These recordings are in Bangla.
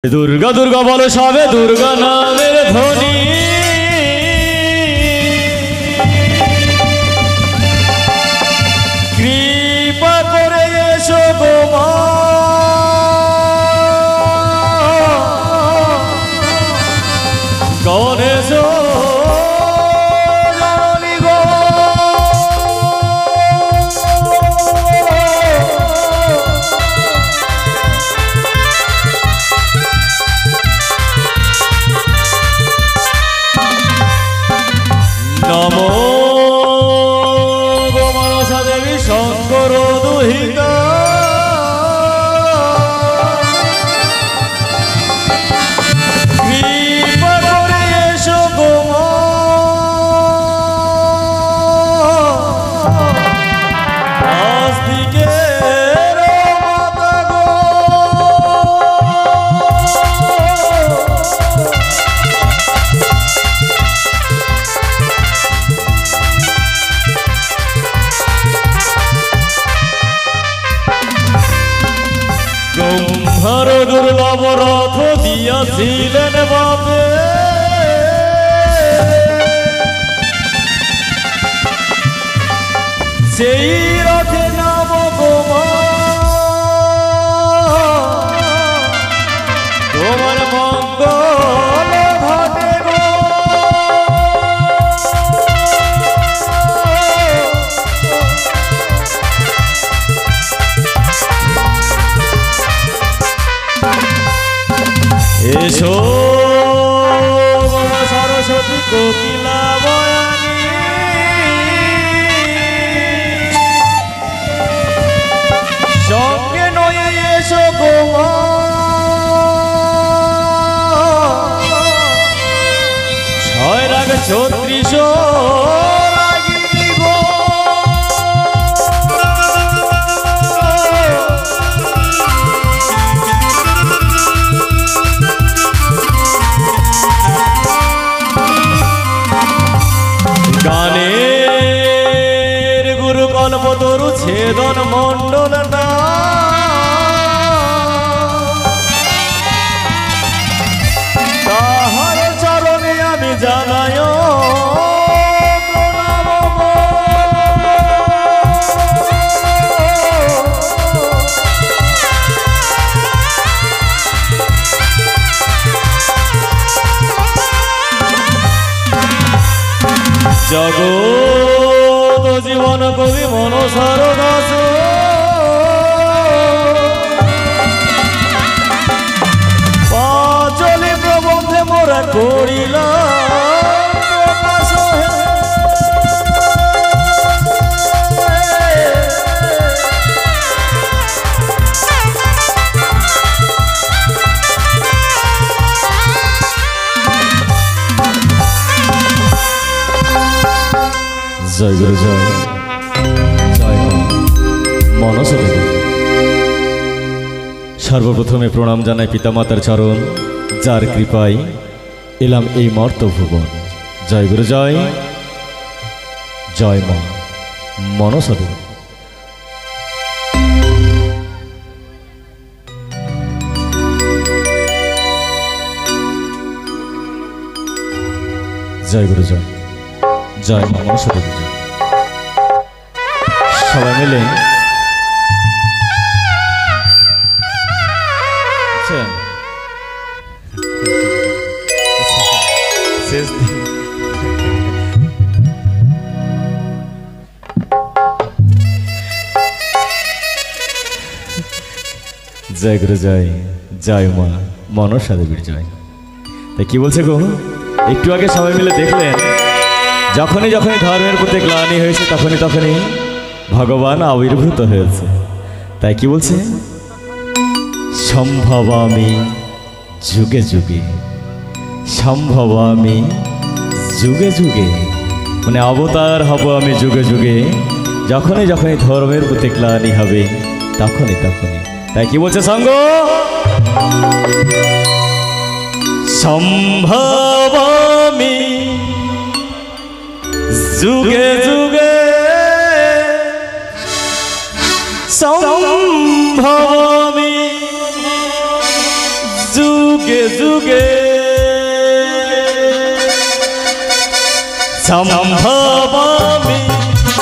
দুর্গা দুর্গা বলো সবে দুর্গা নামের ধ্বনি কৃপা করে এসো গো মা গণেশ নমো গো মনসা দেবী শঙ্কর দুহিতা কৃপা করে এসো গো মা আস্তিকের মাতা গো গম্ভীর দুর্লভ রথ দিয়াছিলেন বাপে সেই রথে নাম গো মা তোমার মঙ্গল ঘটে গো এসো সরস্বতী কোকিলা বয়ানী সঙ্গে নয়ে এসো গো মা ছয় রাগ ৩৬ রাগিনী গো গানের গুরু কল্পতরু ছেদন মণ্ডল না তাহার চরণে আমি জানাই প্রণাম জগৎ জীবন কবি মনসার দাস পাঁচলি প্রবন্ধে মোরা করিলাম প্রকাশ জয় গুরু জয় জয় মনসা দেবী। সর্বপ্রথমে প্রণাম জানাই পিতামাতার চরণ যার কৃপায় এলাম এই মর্ত ভুবন। জয় গুরু জয় জয় মা মনসা দেবী। জয় গুরু জয় জয় মা মনসা দেবী। সবাই মিলে শেষ দিন জয় গুরু জয় জয় মা মনসা দেবীর জয়। তাই কি বলছে গো একটু আগে সবাই মিলে দেখলেন যখনই যখনই ধর্মের প্রতি গ্লানি হয়েছে তখনই ভগবান আবির্ভূত হয়েছে। তাই কি বলছে সম্ভবামি যুগে যুগে সম্ভবামি যুগে যুগে মানে অবতার হব আমি যুগে যুগে যখনই যখনই ধর্মের প্রতি গ্লানি হবে তখনই। তাই কি বলছে সঙ্গ সম্ভবামি যুগে যুগে সম্ভবামি যুগে जुगे जुगे संभवामि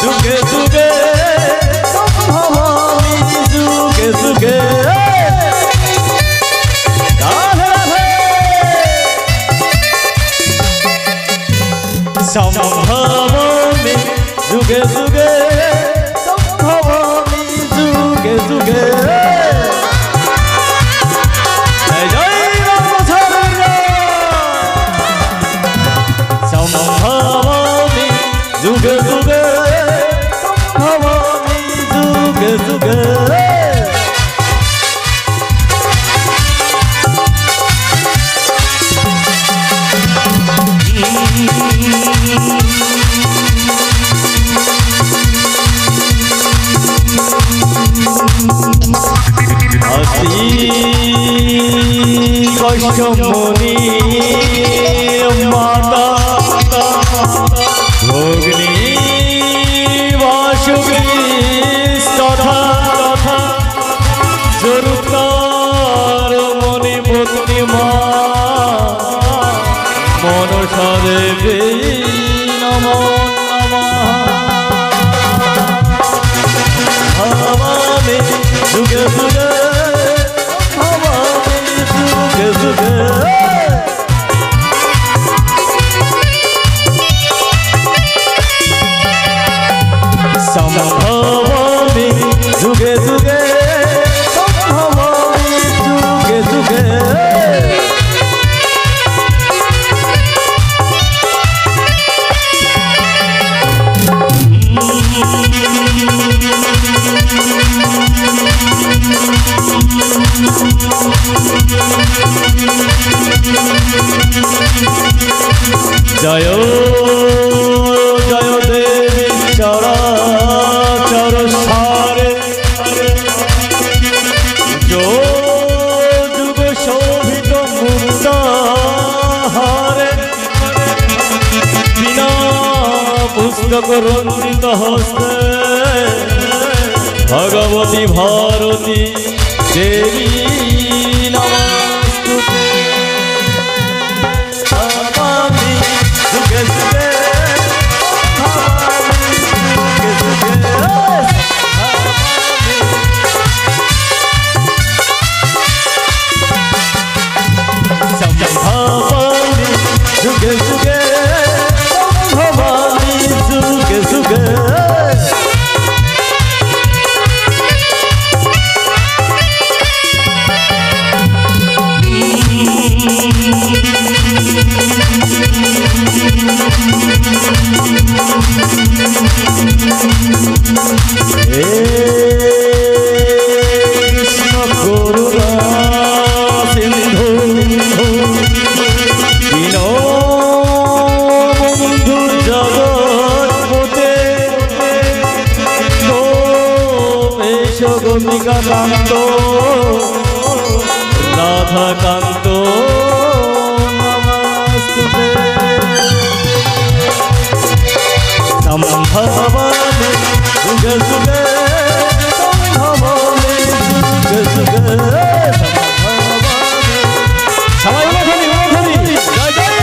जुगे जुगे संभवामि जुगे जुगे संभवामि जुगे जुगे संभवामि जुगे जुगे संभवामि जुगे जुगे संभवामि जुगे जुगे कष्टमणि माता भोगिनी वासुकी तथा जरुतार मणि पत्नी मनसा देवी नमो नमः भवामि जुगे जुगे भवामि जुगे जुगे संभवामि जुगे जुगे संभवामि जुगे जुगे जय जय देवी चराचर सारे जो जुग शोभित मुक्ताहारे बिना पुस्तक रंजित हस्ते भगवती भारती देवी नमस्तुते भवामि जुगे जुगे भवामि जुगे जुगे संभवामि जुगे जुगे संभवामि जुगे जुगे कृष्ण करुणा सिंधु दीनो बंधु जगत्पते सोमेश गोपिका कांत राधा कांत नमस्तुते संभवामि जुगे जुगे संभवामि जुगे जुगे संभवामि जय जय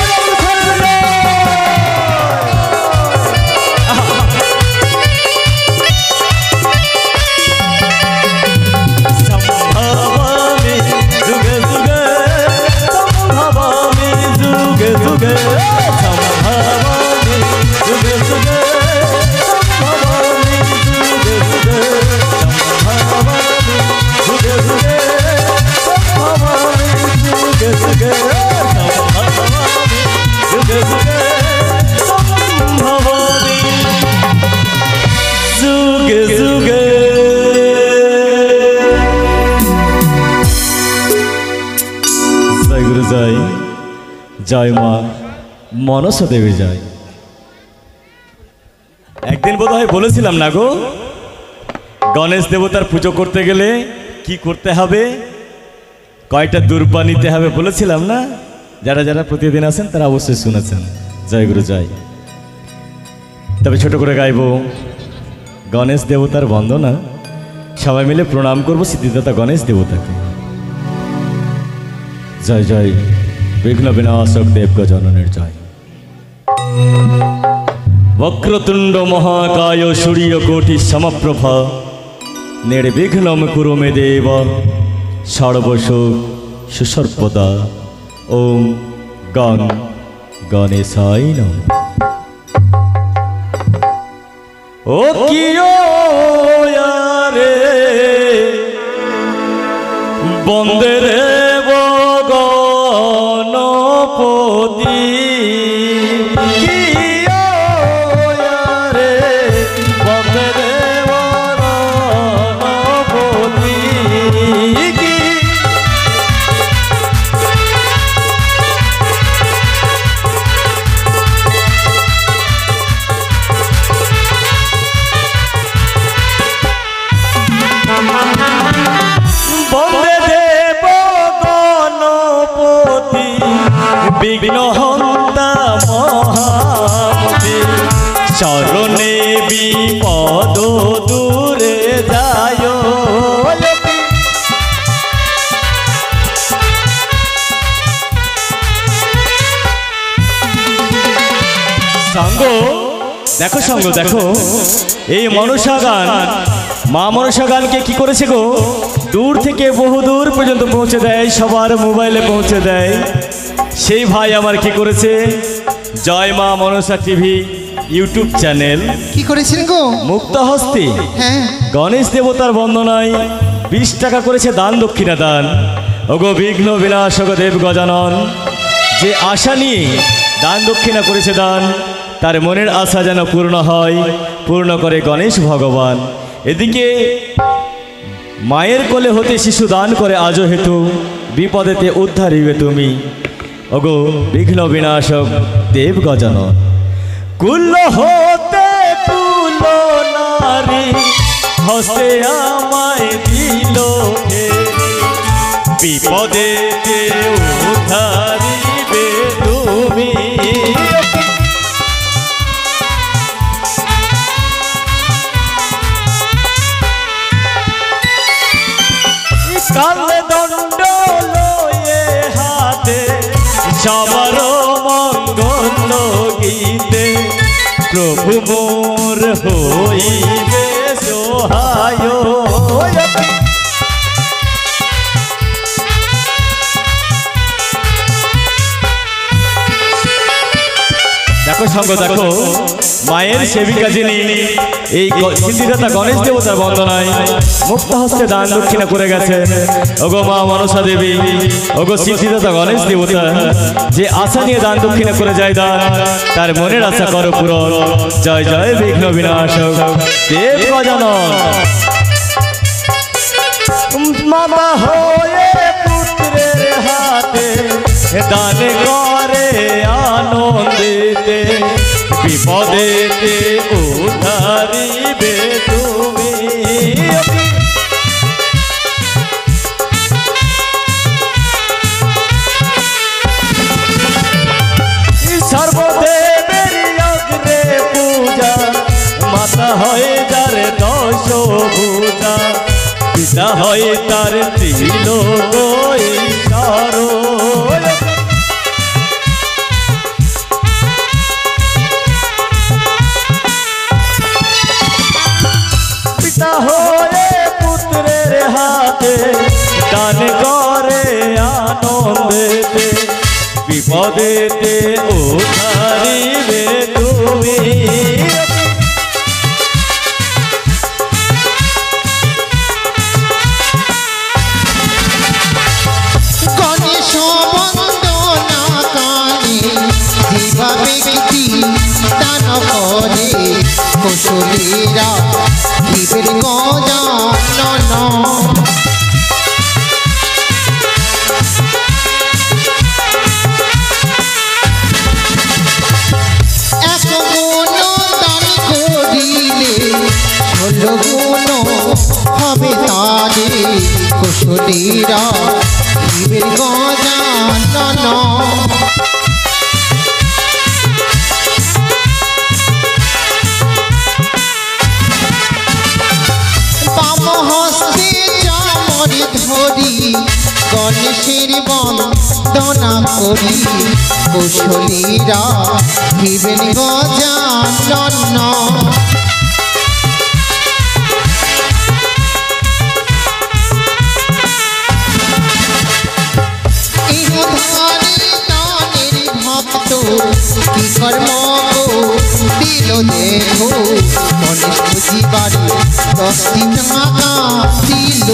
संभवामि जुगे जुगे संभवामि जुगे जुगे संभवामि जुगे जुगे जय मा मनसा देवी जय। একদিন বোধহয় বলেছিলাম না গো, গণেশ দেবতার পুজো করতে গেলে কি করতে হবে, কয়টা দুর্বা নিতে হবে বলেছিলাম না? যারা যারা প্রতিদিন আছেন তারা অবশ্যই শুনেছেন। জয় গুরু জয়। তবে ছোট করে গাইব গণেশ দেবতার বন্দনা, সবাই মিলে প্রণাম করব সিদ্ধিদাতা গণেশ দেবতাকে। জয় জয় বিঘ্ন বিনাশক দেব গজাননের জয়। বক্রতুণ্ড মহাকায় সূর্যকোটি সমপ্রভা নির্বিঘ্নম কুরু মে দেব সর্বসুখ সুসর্বদা। ওম গং গণেশায় নমঃ। ও কিও রে বন্দে রে গণপতি বিঘ্নহন্তা মহামতি চরণে বিপদ দূরে যায়। সঙ্গ দেখো, সঙ্গ দেখো, এই মনসা গান, মা মনসা গানকে কি করেছে গো, দূর থেকে বহু দূর পর্যন্ত পৌঁছে দেয়, সবার মোবাইলে পৌঁছে দেয়। সেই ভাই আমার কি করেছে, জয় মা মনসা টিভি ইউটিউব চ্যানেল কি করেছেন গো, মুক্ত হস্তে হ্যাঁ গণেশ দেবতার বন্দনায় 20 টাকা করেছে দান, দক্ষিণা দান। ওগো বিঘ্ন বিনাশক দেব গজানন, যে আশা নিয়ে দান দক্ষিণা করেছে দান, তার মনের আশা যেন পূর্ণ হয়, পূর্ণ করে গণেশ ভগবান। এদিকে মায়ের কোলে হতে শিশু দান করে আজো হেতু, বিপদেতে উদ্ধার হইবে তুমি। ওগো বিঘ্ন বিনাশক দেব গজানন। কুল হতে কুল নারী হসে আমায় দিল বিপদেতে উদ্ধারিবে তুমি। কালে দণ্ড লয়ে হাতে সবার মঙ্গল গীতে, প্রভু মোর হইবে সহায়। দেখো সঙ্গ দেখো, মায়ের সেবিকা যিনি এই সিদ্ধিদাতা গণেশ দেবতার বন্দনায় মুক্ত হস্তে দান দক্ষিণা করে গেছেন। ওগো মা মনসা দেবী, ওগো সিদ্ধিদাতা গণেশ দেবতা, যে আশা নিয়ে দান দক্ষিণা করে যায় দান, তার মনের আশা করো পূরণ। জয় জয় বিঘ্ন বিনাশক দেব গজানন। মামা হয়ে পুত্রের হাতে দান করে আনন্দেতে, বিপদেতে উদ্ধারিবে তুমি। সর্বদেবের অগ্রে পূজা, মাতা হয় যার দশ ভূজা, পিতা হয় তার ত্রিলোক ঈশ্বর। পিতা হয়ে পুত্রের হাতে দান করে আনন্দেতে, বিপদেতে উদ্ধারিবে তুমি। গণেশ বন্দনা কানে দিবা ব্যক্তি দান করে, কুশলীরা শিবের গজানন। এক গুণ দান করিলে 16 গুণ হবে তারে, কুশলীরা শিবের গজানন। বাম হস্তে চামর ধরি গণেশের বন্দনা দনা করি কুশলীরা হিবেন গজানন কি কর্ম দিল দেখো গণেশ পুজিবারে 10টি টাকা দিল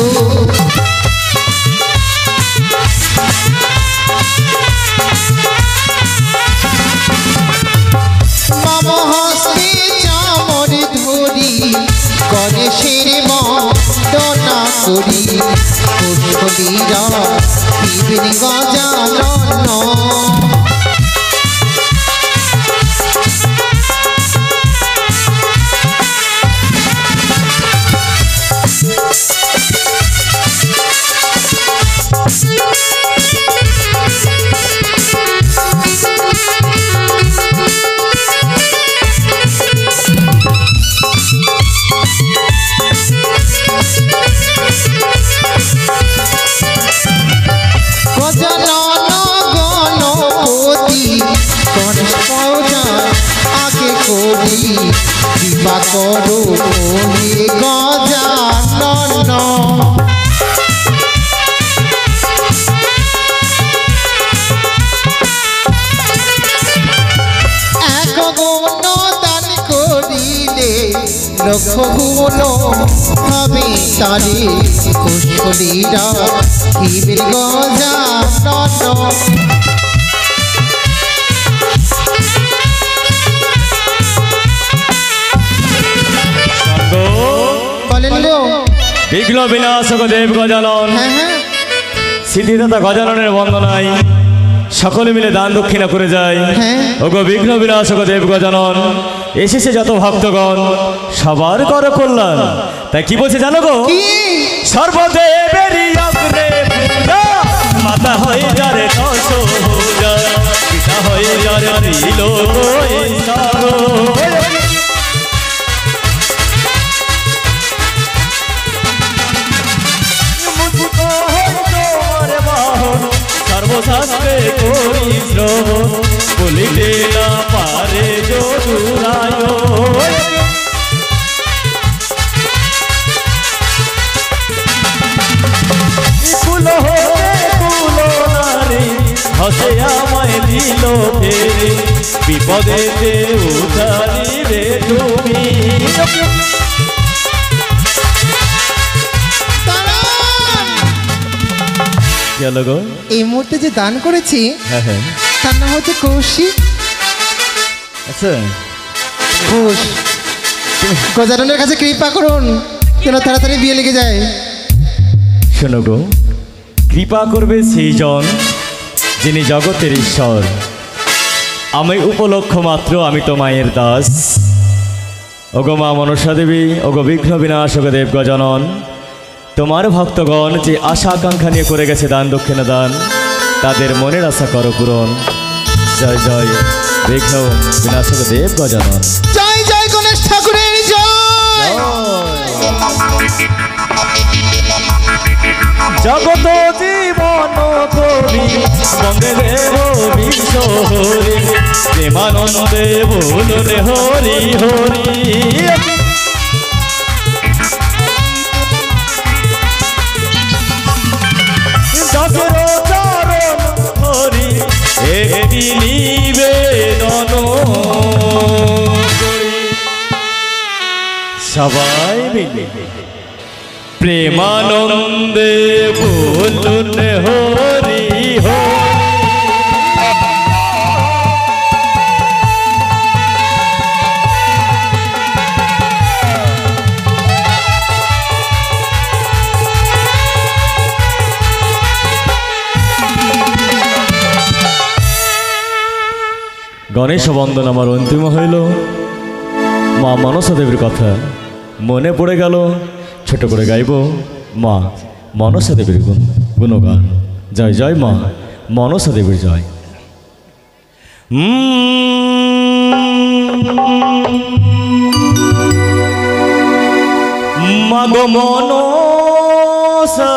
মম হস্তে চামর ধরি গণেশের বন্দনা করি কুশলীরা হিবেন গজানন কৃপা করো ওহে গজানন এক গুণ দান করিলে লক্ষ গুণ হবে তারে কুশলীরা হিবেন গজানন বিঘ্ন বিনাশক দেব গজানন সিদ্ধিদাতা গজাননের বন্দনায় সকলে মিলে দান দক্ষিণা করে যায় ওগো বিঘ্ন বিনাশক দেব গজানন এসেছে যত ভক্তগণ সবার কর কল্যাণ তাই কি বলছে জানো গো সর্বদেবেরই অগ্রে মাতা হয়ে যারে পিতা হয়ে যারে ত্রিলোক সর্বশাস্ত্রে পরিশ্রম বলিতে না পারে যদুরায় কুল হতে কুল নারী হসে আমায় দিল ফেরে বিপদেতে উদ্ধারিবে তুমি এই মুহূর্তে যে দান করেছি তার নাম হচ্ছে কৌশিক আচ্ছা ঘোষ গজাননের কাছে কৃপা করুন যেন তাড়াতাড়ি বিয়ে লেগে যায় শোনো গো কৃপা করবে সেই জন যিনি জগতের ঈশ্বর আমি উপলক্ষ মাত্র আমি তো মায়ের দাস ওগো মা মনসা দেবী ওগো বিঘ্ন বিনাশক দেব গজানন তোমার ভক্তগণ যে আশা আকাঙ্ক্ষা নিয়ে করে গেছে দান দক্ষিণা দান তাদের মনের আশা করো পূরণ জয় জয় বিঘ্ন বিনাশক দেব গজানন জয় জয় গণেশ ঠাকুরের জয় জগত জীবন কবি বন্দে দেব বিশ্ব হরি প্রেমানন্দে বলুন হরি হরি সবাই মিলে প্রেমানন্দে বলুন হরি হরি গণেশ বন্দন আমার অন্তিম হইল মা মনসা দেবীর কথা মনে পড়ে গেল ছোট করে গাইব মা মনসা দেবীর গুণগান জয় জয় মা মনসা দেবীর জয় মাগ মনসা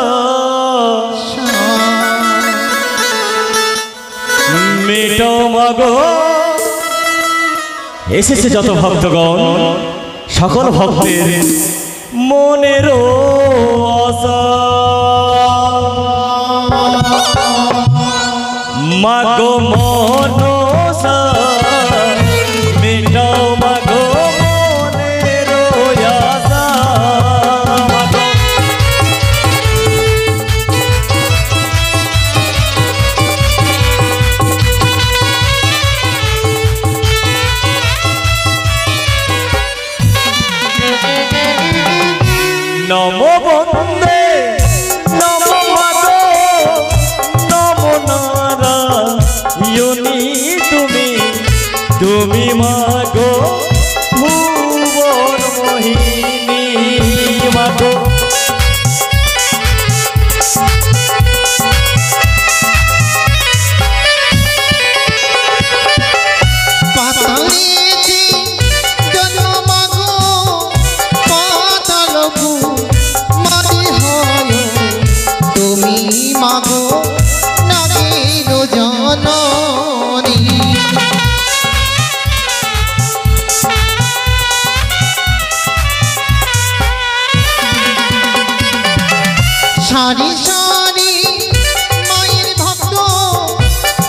মেটো মাগো এসেছে যত ভক্তগণ সকল ভক্তের মনের আশা মাগো মনসা মেটাও মাগো মনের আশা নমো বন্দে নমো মাগো নমো নারায়ণী তুমি তুমি মাগো ভুবন মোহিনী মাগো সারি সারি মায়ের ভক্ত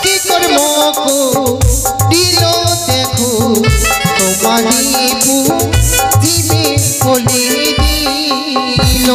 কি করব দিল দেখো তোমারি পৃথিবী বলে দিল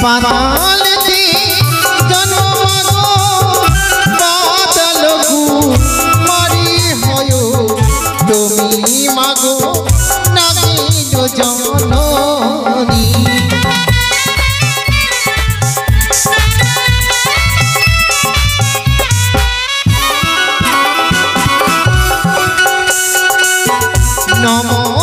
পাতালতে জন্মাগো পাতালগু মারি হয় তুমি মাগো নাগিন জননী নমো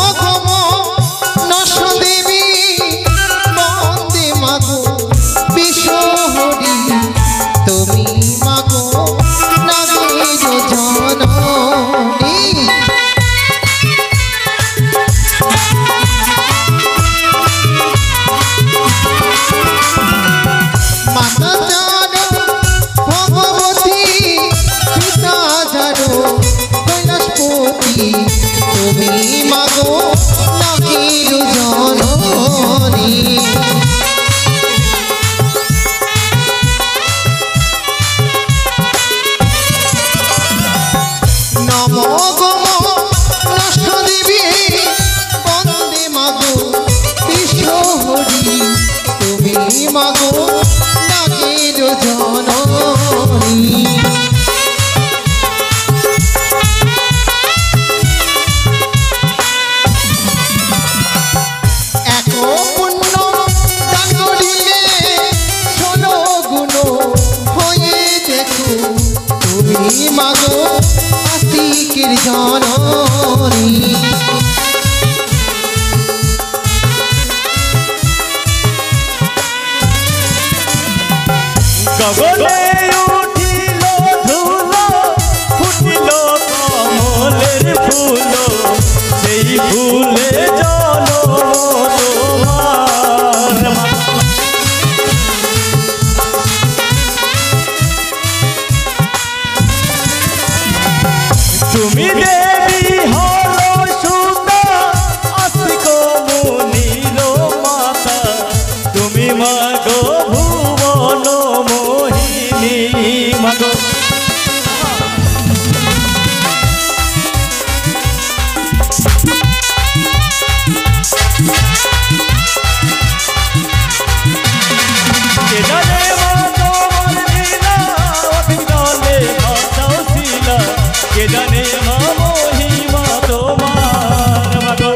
তুমি মাগো নাগির জননী নমো গো নষ্ট দেবী বন্দে মাগো কৃষ্ণ হরি তুমি মাগো নাগির জননী মাগো আস্তিকের জননী গগনে উঠিল ধুলো ফুটিল কমলের ফুল সেই ফুলে জল তুমি দেবী হলো সুন্দর আস্তিক মুনির মাতা তুমি মাগো ভুবন মোহিনী মাগো কে জানে মা মহিমা তোমার মাগো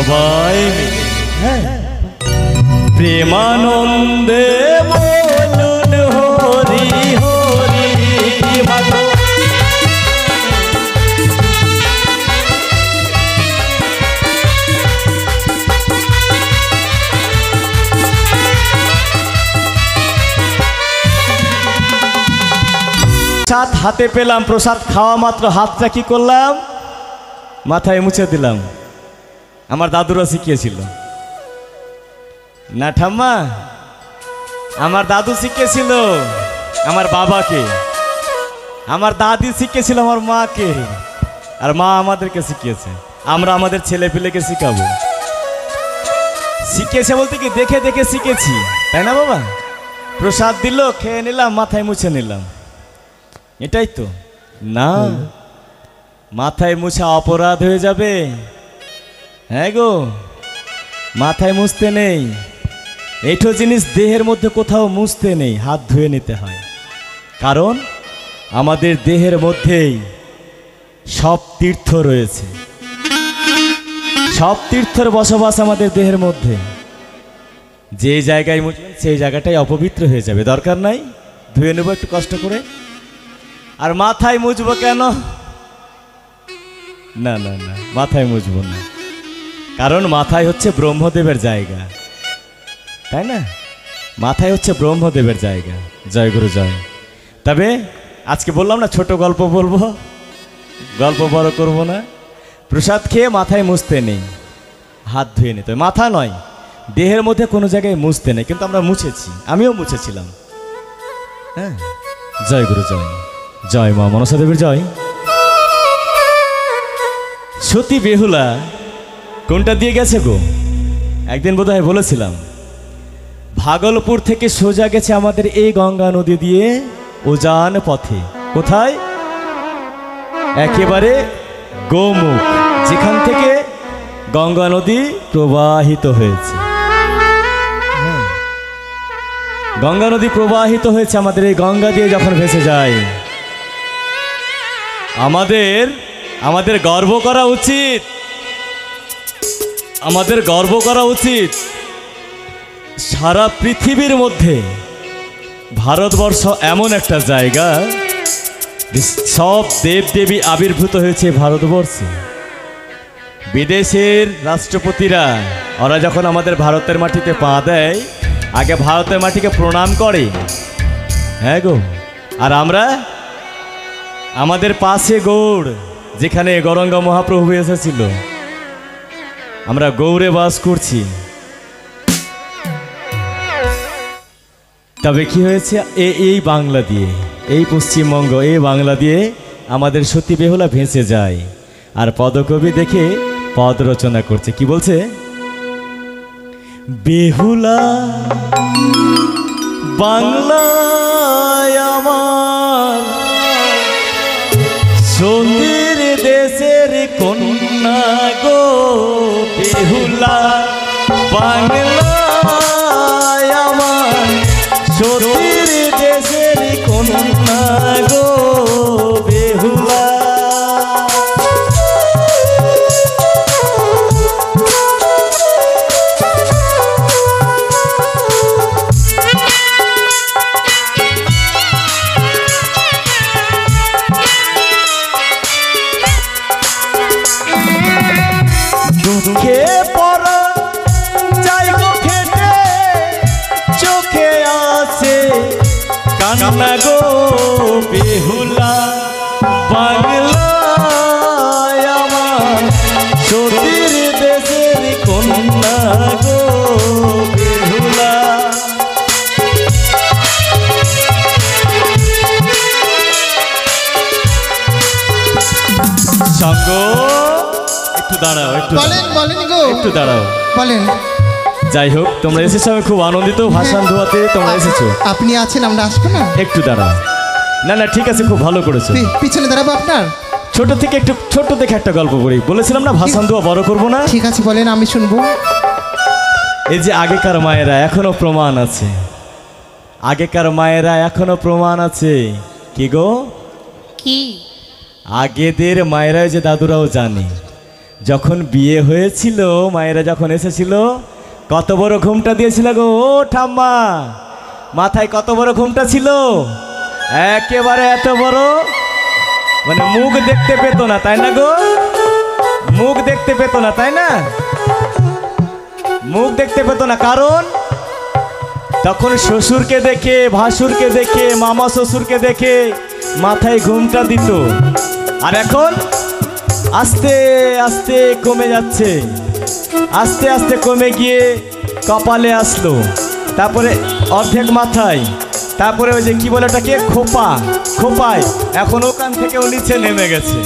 সবাই মিলে, হ্যাঁ, প্রেমানন্দে বলুন হরি হরি মাগো। প্রসাদ হাতে পেলাম, প্রসাদ খাওয়া মাত্র হাতটা কি করলাম, মাথায় মুছে দিলাম। আমার দাদুরা শিখিয়েছিল না ঠাম্মা, আমার দাদু শিখিয়েছিল আমার বাবাকে, আমার দাদি শিখিয়েছিল আমার মাকে, আর মা আমাদেরকে শিখিয়েছে। আমরা আমাদের ছেলে পেলেকে শিখাবো। শিখিয়েছে বলতে কি দেখে দেখে শিখেছি, তাই না বাবা? প্রসাদ দিল, খেয়ে নিলাম, মাথায় মুছে নিলাম, এটাই তো না। মাথায় মুছা অপরাধ হয়ে যাবে। হ্যাঁ গো, মাথায় মুছতে নেই, এইটো জিনিস দেহের মধ্যে কোথাও মুছতে নেই, হাত ধুয়ে নিতে হয়। কারণ আমাদের দেহের মধ্যেই সব তীর্থ রয়েছে, সব তীর্থের বসবাস আমাদের দেহের মধ্যে। যে জায়গায় মুছবেন সেই জায়গাটাই অপবিত্র হয়ে যাবে, দরকার নাই, ধুয়ে নেবো একটু কষ্ট করে। আর মাথায় মুছবো কেন? না না না, মাথায় মুছবো না, কারণ মাথায় হচ্ছে ব্রহ্মদেবের জায়গা, তাই না? মাথায় হচ্ছে ব্রহ্মদেবের জায়গা। জয় গুরু জয়। তবে আজকে বললাম না ছোট গল্প বলবো, গল্প বড় করব না। প্রসাদ খেয়ে মাথায় মুছতে নেই, হাত ধুয়ে নিতে, মাথা নয় দেহের মধ্যে কোনো জায়গায় মুছতে নেই, কিন্তু আমরা মুছেছি, আমিও মুছেছিলাম। হ্যাঁ, জয় গুরু জয়। জয় মা মনসা দেবীর জয়। সতী বেহুলা কোনটা দিয়ে গেছে গো? একদিন বোধহয় বলেছিলাম, ভাগলপুর থেকে সোজা গেছে আমাদের এই গঙ্গা নদী দিয়ে উজান পথে। কোথায়? একেবারে গোমুখ, যেখান থেকে গঙ্গা নদী প্রবাহিত হয়েছে। গঙ্গা নদী প্রবাহিত হয়েছে, আমাদের এই গঙ্গা দিয়ে যখন ভেসে যায়, আমাদের গর্ব করা উচিত, আমাদের গর্ব করা উচিত। সারা পৃথিবীর মধ্যে ভারতবর্ষ এমন একটা জায়গা, সব দেবদেবী আবির্ভূত হয়েছে ভারতবর্ষে। বিদেশের রাষ্ট্রপতিরা ওরা যখন আমাদের ভারতের মাটিতে পা দেয়, আগে ভারতের মাটিকে প্রণাম করে। হ্যাঁ গো, আর আমরা আমাদের পাশে গৌড়, যেখানে গৌরাঙ্গ মহাপ্রভু এসেছিল, আমরা গৌড়ে বাস করছি। তবে কি হয়েছে, এই বাংলা দিয়ে, এই পশ্চিমবঙ্গ, এই বাংলা দিয়ে আমাদের সতী বেহুলা ভেসে যায়। আর পদকবি দেখে পদ রচনা করছে, কি বলছে? বেহুলা বাংলায় আমার, সতীর দেশের কন্যা গো। বেহুলা বাংলায় আমার, সতীর দেশের কন্যা গো। বেহুলা দুঃখে পড়া যাই গো খেটে, চোখে আসে কান্না গো। বেহুলা বাংলায় আমার, সতীর দেশের কন্যা গো। বেহুলা সঙ্গ, একটু দাঁড়াও, একটু দাঁড়াও। বলেন। যাই হোক, তোমরা এসেছো, আমি খুব আনন্দিত। ভাষণ ধোয়াতে তোমরা এসেছো, আপনি আছেন, আমরা আসবো না? একটু দাঁড়াও। না না, ঠিক আছে, খুব ভালো করেছো। পিছনে দাঁড়াবো আপনার। ছোট থেকে একটু, ছোট থেকে একটা গল্প বলি, বলেছিলাম না ভাষণ ধোয়া বড় করবো না। ঠিক আছে, বলেন, আমি শুনবো। এই যে আগেকার মায়েরা এখনো প্রমাণ আছে, আগেকার মায়েরা এখনো প্রমাণ আছে। কি গো? কি? আগেদের মায়েরা, যে দাদুরাও জানে, যখন বিয়ে হয়েছিল মায়েরা যখন এসেছিল কত বড় ঘুমটা দিয়েছিল গো ও ঠাম্মা, মাথায় কত বড় ঘুমটা ছিল, একেবারে এত বড়, মানে মুখ দেখতে পেত না, তাই না গো? মুখ দেখতে পেত না, তাই না? মুখ দেখতে পেত না, কারণ তখন শ্বশুরকে দেখে, ভাসুরকে দেখে, মামা শ্বশুরকে দেখে মাথায় ঘুমটা দিত। আর এখন আস্তে আস্তে কমে যাচ্ছে, আস্তে আস্তে কমে গিয়ে কপালে আসলো, তারপরে অর্ধেক মাথায়, তারপরে ওই যে কি বলে ওটাকে খোপা, খোপায়, এখন ওখান থেকে ও নিচে নেমে গেছে।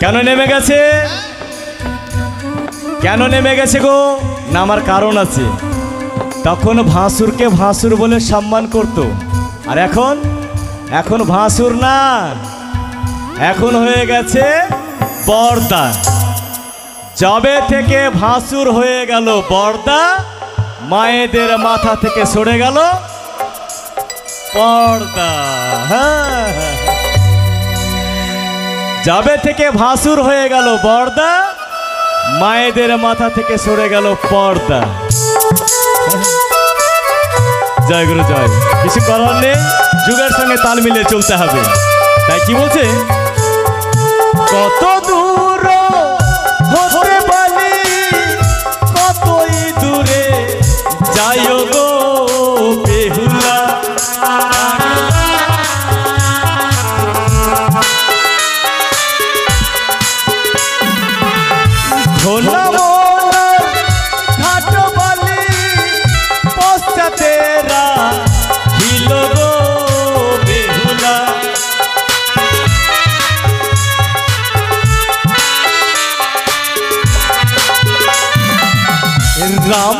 কেন নেমে গেছে? কেন নেমে গেছে গো? নামার কারণ আছে। তখন ভাসুরকে ভাসুর বলে সম্মান করত, আর এখন এখন ভাসুর না, এখন হয়ে গেছে বর্দা। যবে থেকে ভাসুর হয়ে গেল বর্দা, মায়েদের মাথা থেকে সরে গেল পর্দা। হ্যাঁ, যবে থেকে ভাসুর হয়ে গেল বর্দা, মায়েদের মাথা থেকে সরে গেল পর্দা। জয় গুরু জয়। কিছু করার নেই, যুগের সঙ্গে তাল মিলিয়ে চলতে হবে। তাই কি বলছে, কত দূর হতে পারি, কতই দূরে যাই গো বেহুলা, ভোলা মোলার ঘাট বালি পশ্চাতেরা হিল গো বেহুলা। রাম